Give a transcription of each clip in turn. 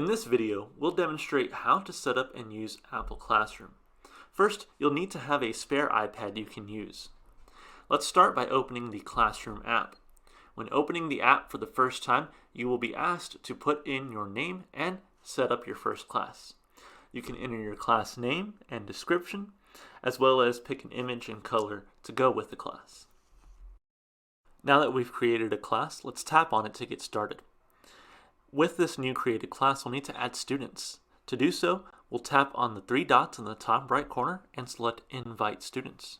In this video, we'll demonstrate how to set up and use Apple Classroom. First, you'll need to have a spare iPad you can use. Let's start by opening the Classroom app. When opening the app for the first time, you will be asked to put in your name and set up your first class. You can enter your class name and description, as well as pick an image and color to go with the class. Now that we've created a class, let's tap on it to get started. With this new created class, we'll need to add students. To do so, we'll tap on the three dots in the top right corner and select Invite Students.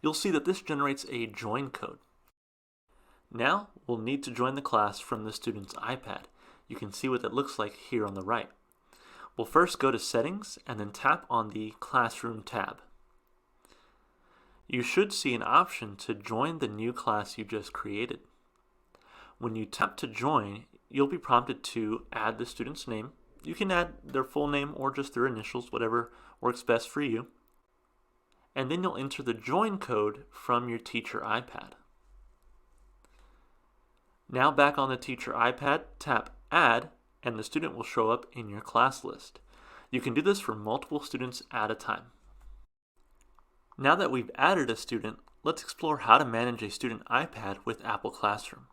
You'll see that this generates a join code. Now, we'll need to join the class from the student's iPad. You can see what that looks like here on the right. We'll first go to Settings and then tap on the Classroom tab. You should see an option to join the new class you just created. When you tap to join, you'll be prompted to add the student's name. You can add their full name or just their initials, whatever works best for you. And then you'll enter the join code from your teacher iPad. Now back on the teacher iPad, tap Add, and the student will show up in your class list. You can do this for multiple students at a time. Now that we've added a student, let's explore how to manage a student iPad with Apple Classroom.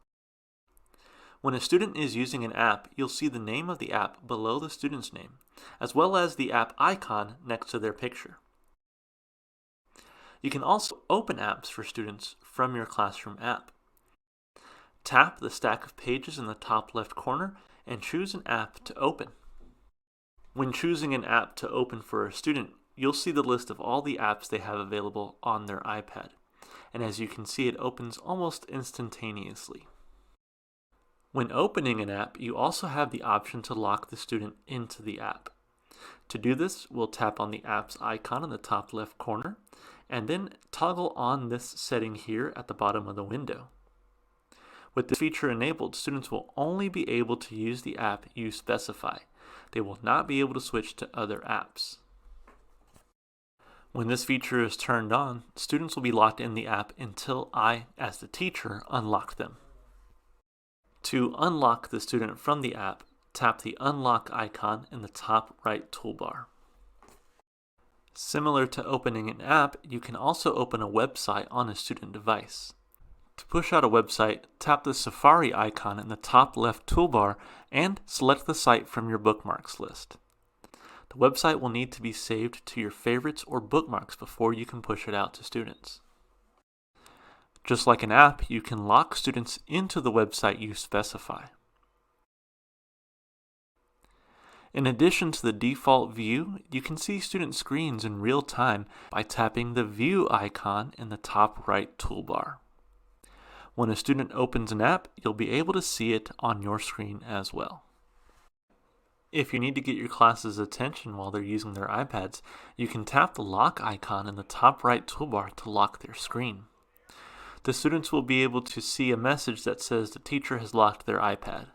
When a student is using an app, you'll see the name of the app below the student's name, as well as the app icon next to their picture. You can also open apps for students from your Classroom app. Tap the stack of pages in the top left corner and choose an app to open. When choosing an app to open for a student, you'll see the list of all the apps they have available on their iPad. And as you can see, it opens almost instantaneously. When opening an app, you also have the option to lock the student into the app. To do this, we'll tap on the app's icon in the top left corner, and then toggle on this setting here at the bottom of the window. With this feature enabled, students will only be able to use the app you specify. They will not be able to switch to other apps. When this feature is turned on, students will be locked in the app until I, as the teacher, unlock them. To unlock the student from the app, tap the unlock icon in the top right toolbar. Similar to opening an app, you can also open a website on a student device. To push out a website, tap the Safari icon in the top left toolbar and select the site from your bookmarks list. The website will need to be saved to your favorites or bookmarks before you can push it out to students. Just like an app, you can lock students into the website you specify. In addition to the default view, you can see student screens in real time by tapping the View icon in the top right toolbar. When a student opens an app, you'll be able to see it on your screen as well. If you need to get your class's attention while they're using their iPads, you can tap the lock icon in the top right toolbar to lock their screen. The students will be able to see a message that says the teacher has locked their iPad.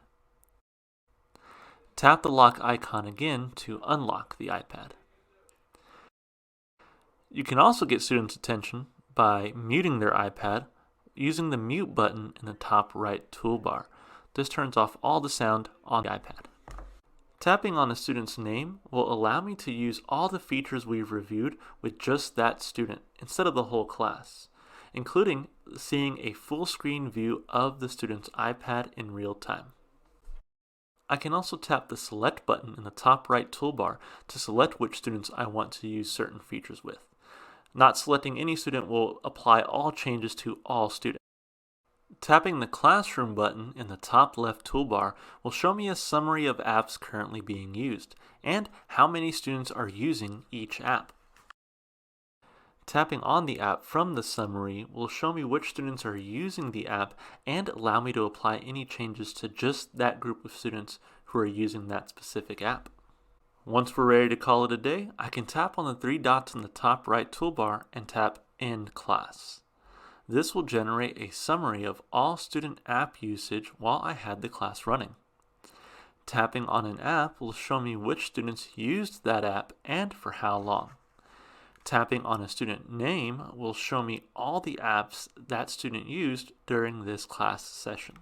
Tap the lock icon again to unlock the iPad. You can also get students' attention by muting their iPad using the mute button in the top right toolbar. This turns off all the sound on the iPad. Tapping on a student's name will allow me to use all the features we've reviewed with just that student instead of the whole class, including seeing a full screen view of the student's iPad in real time. I can also tap the Select button in the top right toolbar to select which students I want to use certain features with. Not selecting any student will apply all changes to all students. Tapping the Classroom button in the top left toolbar will show me a summary of apps currently being used and how many students are using each app. Tapping on the app from the summary will show me which students are using the app and allow me to apply any changes to just that group of students who are using that specific app. Once we're ready to call it a day, I can tap on the three dots in the top right toolbar and tap End Class. This will generate a summary of all student app usage while I had the class running. Tapping on an app will show me which students used that app and for how long. Tapping on a student name will show me all the apps that student used during this class session.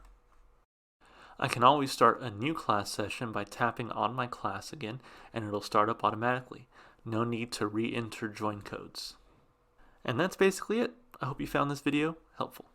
I can always start a new class session by tapping on my class again, and it'll start up automatically. No need to re-enter join codes. And that's basically it. I hope you found this video helpful.